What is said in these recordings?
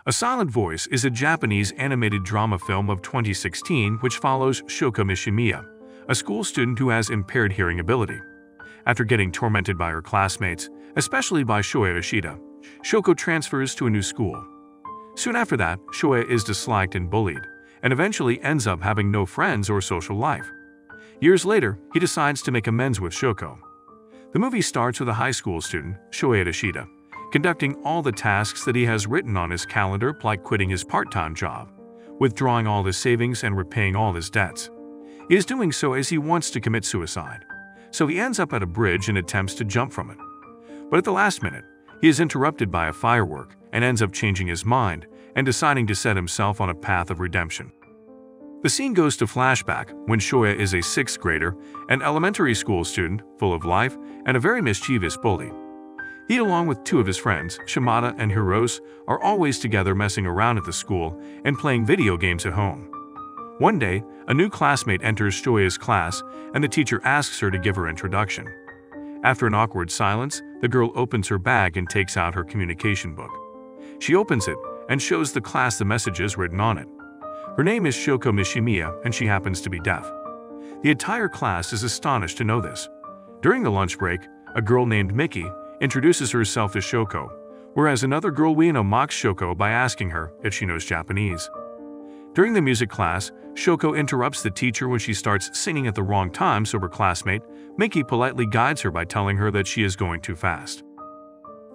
A Silent Voice is a Japanese animated drama film of 2016 which follows Shoko Mishimiya, a school student who has impaired hearing ability. After getting tormented by her classmates, especially by Shoya Ishida, Shoko transfers to a new school. Soon after that, Shoya is disliked and bullied, and eventually ends up having no friends or social life. Years later, he decides to make amends with Shoko. The movie starts with a high school student, Shoya Ishida, conducting all the tasks that he has written on his calendar, like quitting his part-time job, withdrawing all his savings and repaying all his debts. He is doing so as he wants to commit suicide, so he ends up at a bridge and attempts to jump from it. But at the last minute, he is interrupted by a firework and ends up changing his mind and deciding to set himself on a path of redemption. The scene goes to flashback when Shoya is a 6th grader, an elementary school student full of life and a very mischievous bully. He, along with 2 of his friends, Shimada and Hirose, are always together messing around at the school and playing video games at home. One day, a new classmate enters Shoya's class and the teacher asks her to give her introduction. After an awkward silence, the girl opens her bag and takes out her communication book. She opens it and shows the class the messages written on it. Her name is Shoko Mishimiya and she happens to be deaf. The entire class is astonished to know this. During the lunch break, a girl named Miki introduces herself to Shoko, whereas another girl Ueno mocks Shoko by asking her if she knows Japanese. During the music class, Shoko interrupts the teacher when she starts singing at the wrong time, so her classmate, Miki, politely guides her by telling her that she is going too fast.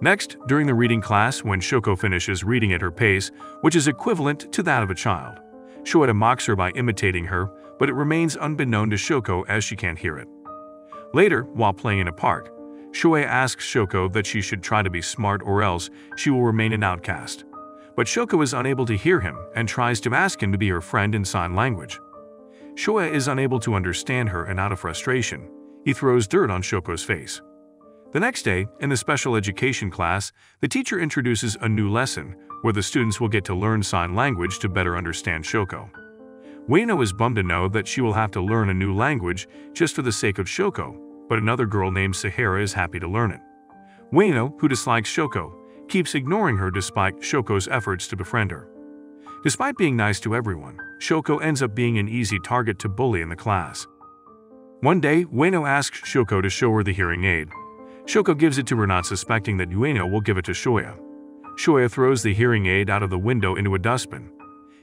Next, during the reading class, when Shoko finishes reading at her pace, which is equivalent to that of a child, Shoya mocks her by imitating her, but it remains unbeknown to Shoko as she can't hear it. Later, while playing in a park, Shoya asks Shoko that she should try to be smart or else she will remain an outcast. But Shoko is unable to hear him and tries to ask him to be her friend in sign language. Shoya is unable to understand her and out of frustration, he throws dirt on Shoko's face. The next day, in the special education class, the teacher introduces a new lesson where the students will get to learn sign language to better understand Shoko. Ueno is bummed to know that she will have to learn a new language just for the sake of Shoko, but another girl named Sahara is happy to learn it. Ueno, who dislikes Shoko, keeps ignoring her despite Shoko's efforts to befriend her. Despite being nice to everyone, Shoko ends up being an easy target to bully in the class. One day, Ueno asks Shoko to show her the hearing aid. Shoko gives it to her, not suspecting that Ueno will give it to Shoya. Shoya throws the hearing aid out of the window into a dustbin.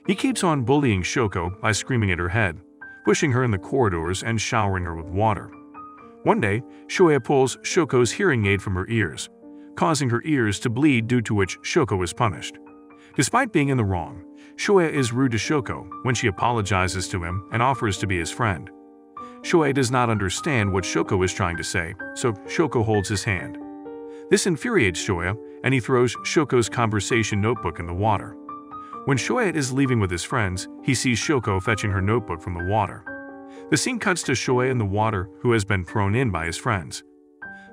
He keeps on bullying Shoko by screaming at her head, pushing her in the corridors and showering her with water. One day, Shoya pulls Shoko's hearing aid from her ears, causing her ears to bleed, due to which Shoko is punished. Despite being in the wrong, Shoya is rude to Shoko when she apologizes to him and offers to be his friend. Shoya does not understand what Shoko is trying to say, so Shoko holds his hand. This infuriates Shoya, and he throws Shoko's conversation notebook in the water. When Shoya is leaving with his friends, he sees Shoko fetching her notebook from the water. The scene cuts to Shoya in the water, who has been thrown in by his friends.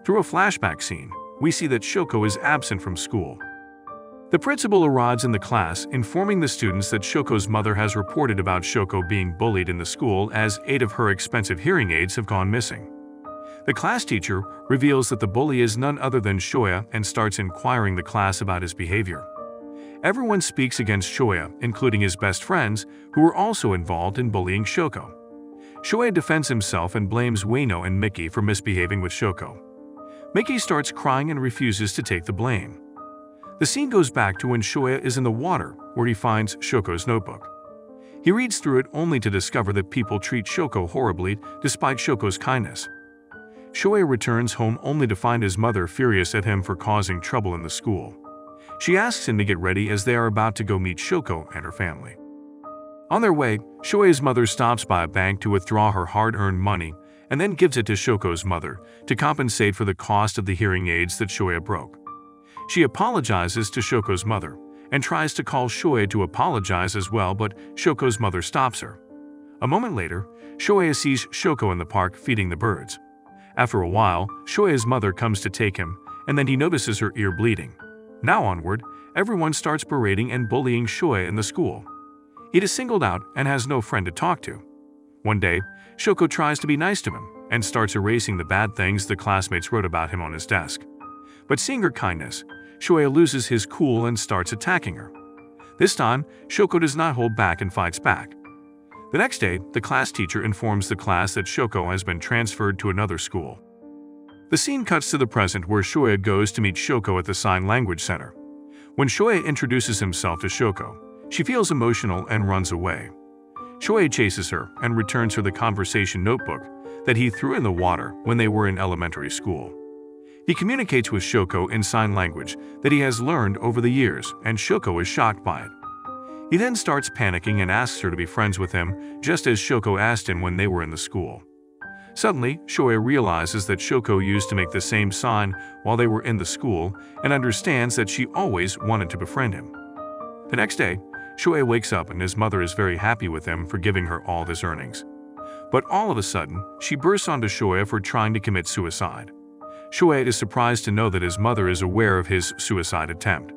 Through a flashback scene, we see that Shoko is absent from school. The principal arrives in the class, informing the students that Shoko's mother has reported about Shoko being bullied in the school as 8 of her expensive hearing aids have gone missing. The class teacher reveals that the bully is none other than Shoya and starts inquiring the class about his behavior. Everyone speaks against Shoya, including his best friends, who were also involved in bullying Shoko. Shoya defends himself and blames Ueno and Miki for misbehaving with Shoko. Miki starts crying and refuses to take the blame. The scene goes back to when Shoya is in the water, where he finds Shoko's notebook. He reads through it only to discover that people treat Shoko horribly despite Shoko's kindness. Shoya returns home only to find his mother furious at him for causing trouble in the school. She asks him to get ready as they are about to go meet Shoko and her family. On their way, Shoya's mother stops by a bank to withdraw her hard-earned money and then gives it to Shoko's mother to compensate for the cost of the hearing aids that Shoya broke. She apologizes to Shoko's mother and tries to call Shoya to apologize as well, but Shoko's mother stops her. A moment later, Shoya sees Shoko in the park feeding the birds. After a while, Shoya's mother comes to take him, and then he notices her ear bleeding. Now onward, everyone starts berating and bullying Shoya in the school. He is singled out and has no friend to talk to. One day, Shoko tries to be nice to him and starts erasing the bad things the classmates wrote about him on his desk. But seeing her kindness, Shoya loses his cool and starts attacking her. This time, Shoko does not hold back and fights back. The next day, the class teacher informs the class that Shoko has been transferred to another school. The scene cuts to the present where Shoya goes to meet Shoko at the Sign Language Center. When Shoya introduces himself to Shoko, she feels emotional and runs away. Shoya chases her and returns her the conversation notebook that he threw in the water when they were in elementary school. He communicates with Shoko in sign language that he has learned over the years, and Shoko is shocked by it. He then starts panicking and asks her to be friends with him, just as Shoko asked him when they were in the school. Suddenly, Shoya realizes that Shoko used to make the same sign while they were in the school and understands that she always wanted to befriend him. The next day, Shoya wakes up and his mother is very happy with him for giving her all his earnings. But all of a sudden, she bursts onto Shoya for trying to commit suicide. Shoya is surprised to know that his mother is aware of his suicide attempt.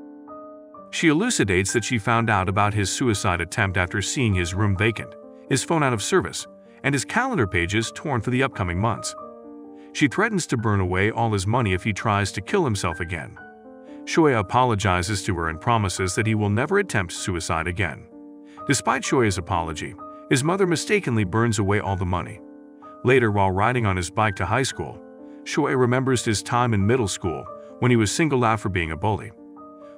She elucidates that she found out about his suicide attempt after seeing his room vacant, his phone out of service, and his calendar pages torn for the upcoming months. She threatens to burn away all his money if he tries to kill himself again. Shoya apologizes to her and promises that he will never attempt suicide again. Despite Shoya's apology, his mother mistakenly burns away all the money. Later, while riding on his bike to high school, Shoya remembers his time in middle school when he was singled out for being a bully.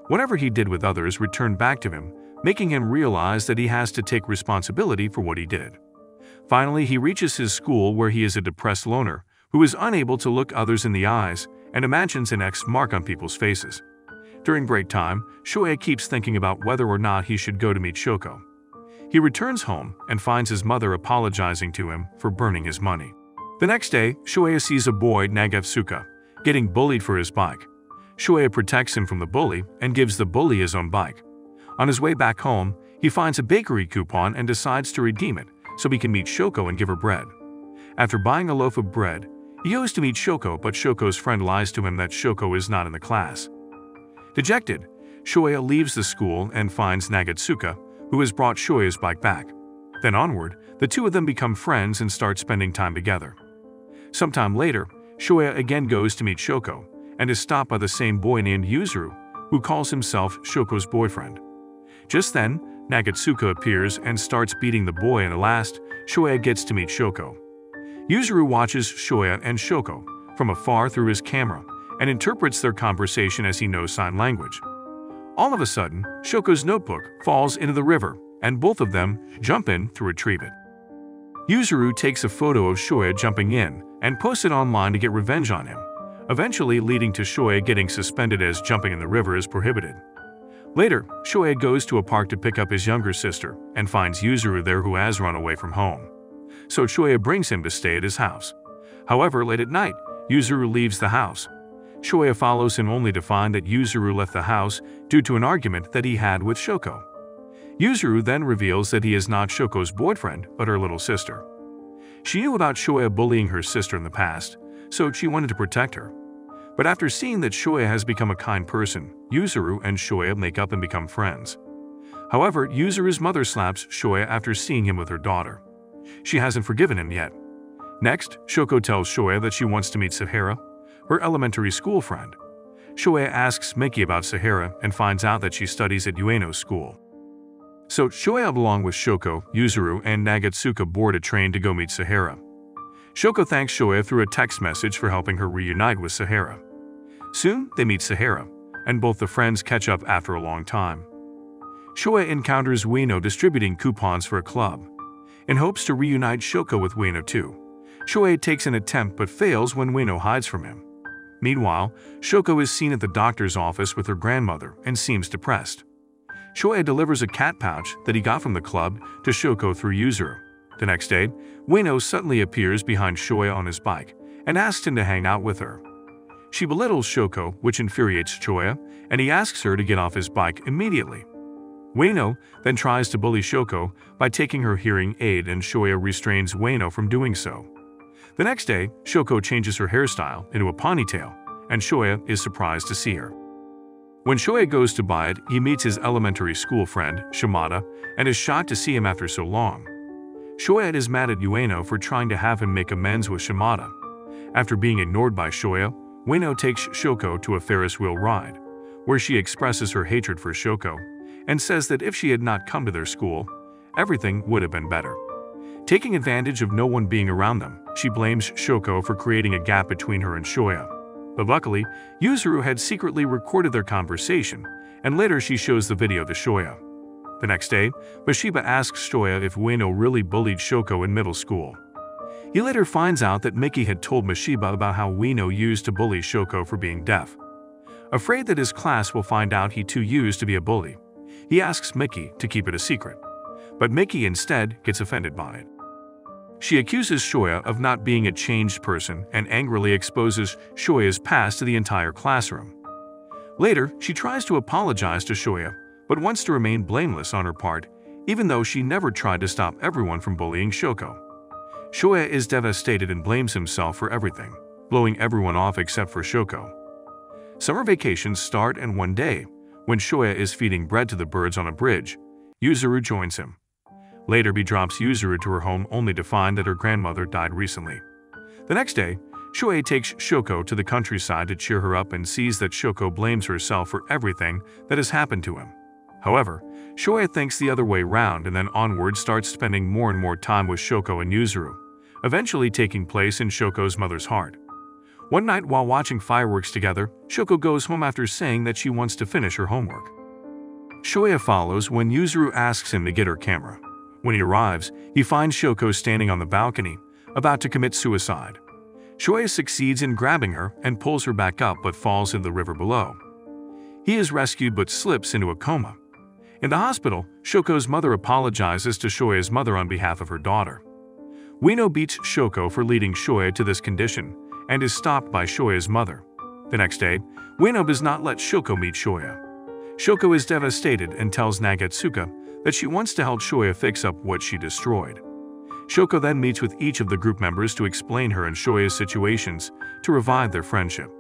Whatever he did with others returned back to him, making him realize that he has to take responsibility for what he did. Finally, he reaches his school where he is a depressed loner who is unable to look others in the eyes and imagines an X mark on people's faces. During break time, Shoya keeps thinking about whether or not he should go to meet Shoko. He returns home and finds his mother apologizing to him for burning his money. The next day, Shoya sees a boy, Nagatsuka, getting bullied for his bike. Shoya protects him from the bully and gives the bully his own bike. On his way back home, he finds a bakery coupon and decides to redeem it so he can meet Shoko and give her bread. After buying a loaf of bread, he goes to meet Shoko, but Shoko's friend lies to him that Shoko is not in the class. Dejected, Shoya leaves the school and finds Nagatsuka, who has brought Shoya's bike back. Then onward, the two of them become friends and start spending time together. Sometime later, Shoya again goes to meet Shoko and is stopped by the same boy named Yuzuru, who calls himself Shoko's boyfriend. Just then, Nagatsuka appears and starts beating the boy, and at last, Shoya gets to meet Shoko. Yuzuru watches Shoya and Shoko from afar through his camera and interprets their conversation as he knows sign language. All of a sudden, Shoko's notebook falls into the river, and both of them jump in to retrieve it. Yuzuru takes a photo of Shoya jumping in and posts it online to get revenge on him, eventually leading to Shoya getting suspended as jumping in the river is prohibited. Later, Shoya goes to a park to pick up his younger sister and finds Yuzuru there, who has run away from home. So Shoya brings him to stay at his house. However, late at night, Yuzuru leaves the house. Shoya follows him only to find that Yuzuru left the house due to an argument that he had with Shoko. Yuzuru then reveals that he is not Shoko's boyfriend, but her little sister. She knew about Shoya bullying her sister in the past, so she wanted to protect her. But after seeing that Shoya has become a kind person, Yuzuru and Shoya make up and become friends. However, Yuzuru's mother slaps Shoya after seeing him with her daughter. She hasn't forgiven him yet. Next, Shoko tells Shoya that she wants to meet Sahara, her elementary school friend. Shoya asks Miki about Sahara and finds out that she studies at Ueno School. So Shoya, along with Shoko, Yuzuru, and Nagatsuka, board a train to go meet Sahara. Shoko thanks Shoya through a text message for helping her reunite with Sahara. Soon, they meet Sahara, and both the friends catch up after a long time. Shoya encounters Ueno distributing coupons for a club. In hopes to reunite Shoko with Ueno too, Shoya takes an attempt but fails when Ueno hides from him. Meanwhile, Shoko is seen at the doctor's office with her grandmother and seems depressed. Shoya delivers a cat pouch that he got from the club to Shoko through Yuzuru. The next day, Ueno suddenly appears behind Shoya on his bike and asks him to hang out with her. She belittles Shoko, which infuriates Shoya, and he asks her to get off his bike immediately. Ueno then tries to bully Shoko by taking her hearing aid, and Shoya restrains Ueno from doing so. The next day, Shoko changes her hairstyle into a ponytail, and Shoya is surprised to see her. When Shoya goes to buy it, he meets his elementary school friend, Shimada, and is shocked to see him after so long. Shoya is mad at Ueno for trying to have him make amends with Shimada. After being ignored by Shoya, Ueno takes Shoko to a Ferris wheel ride, where she expresses her hatred for Shoko, and says that if she had not come to their school, everything would have been better. Taking advantage of no one being around them, she blames Shoko for creating a gap between her and Shoya. But luckily, Yuzuru had secretly recorded their conversation, and later she shows the video to Shoya. The next day, Mashiba asks Shoya if Ueno really bullied Shoko in middle school. He later finds out that Miki had told Mashiba about how Ueno used to bully Shoko for being deaf. Afraid that his class will find out he too used to be a bully, he asks Miki to keep it a secret. But Miki instead gets offended by it. She accuses Shoya of not being a changed person and angrily exposes Shoya's past to the entire classroom. Later, she tries to apologize to Shoya, but wants to remain blameless on her part, even though she never tried to stop everyone from bullying Shoko. Shoya is devastated and blames himself for everything, blowing everyone off except for Shoko. Summer vacations start, and one day, when Shoya is feeding bread to the birds on a bridge, Yuzuru joins him. Later, he drops Yuzuru to her home only to find that her grandmother died recently. The next day, Shoya takes Shoko to the countryside to cheer her up and sees that Shoko blames herself for everything that has happened to him. However, Shoya thinks the other way round and then onward starts spending more and more time with Shoko and Yuzuru, eventually taking place in Shoko's mother's heart. One night while watching fireworks together, Shoko goes home after saying that she wants to finish her homework. Shoya follows when Yuzuru asks him to get her camera. When he arrives, he finds Shoko standing on the balcony, about to commit suicide. Shoya succeeds in grabbing her and pulls her back up but falls in the river below. He is rescued but slips into a coma. In the hospital, Shoko's mother apologizes to Shoya's mother on behalf of her daughter. Ueno beats Shoko for leading Shoya to this condition and is stopped by Shoya's mother. The next day, Ueno does not let Shoko meet Shoya. Shoko is devastated and tells Nagatsuka that she wants to help Shoya fix up what she destroyed. Shoko then meets with each of the group members to explain her and Shoya's situations to revive their friendship.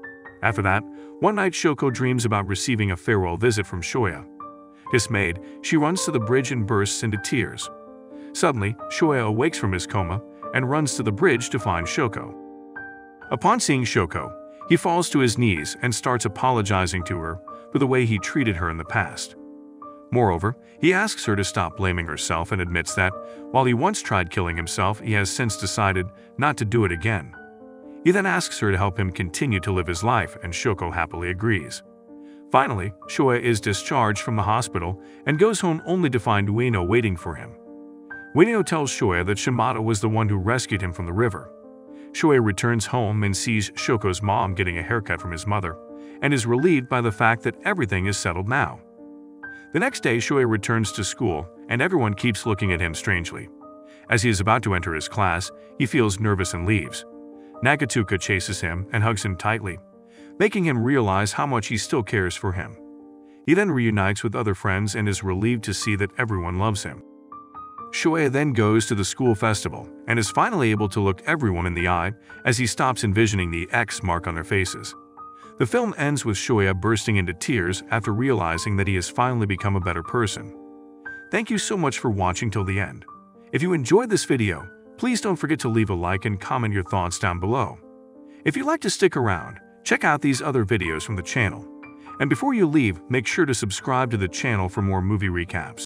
After that, one night Shoko dreams about receiving a farewell visit from Shoya. Dismayed, she runs to the bridge and bursts into tears. Suddenly, Shoya awakes from his coma and runs to the bridge to find Shoko. Upon seeing Shoko, he falls to his knees and starts apologizing to her for the way he treated her in the past. Moreover, he asks her to stop blaming herself and admits that, while he once tried killing himself, he has since decided not to do it again. He then asks her to help him continue to live his life, and Shoko happily agrees. Finally, Shoya is discharged from the hospital and goes home only to find Ueno waiting for him. Ueno tells Shoya that Shimada was the one who rescued him from the river. Shoya returns home and sees Shoko's mom getting a haircut from his mother, and is relieved by the fact that everything is settled now. The next day, Shoya returns to school, and everyone keeps looking at him strangely. As he is about to enter his class, he feels nervous and leaves. Nagatsuka chases him and hugs him tightly, making him realize how much he still cares for him. He then reunites with other friends and is relieved to see that everyone loves him. Shoya then goes to the school festival and is finally able to look everyone in the eye as he stops envisioning the X mark on their faces. The film ends with Shoya bursting into tears after realizing that he has finally become a better person. Thank you so much for watching till the end. If you enjoyed this video, please don't forget to leave a like and comment your thoughts down below. If you'd like to stick around, check out these other videos from the channel. And before you leave, make sure to subscribe to the channel for more movie recaps.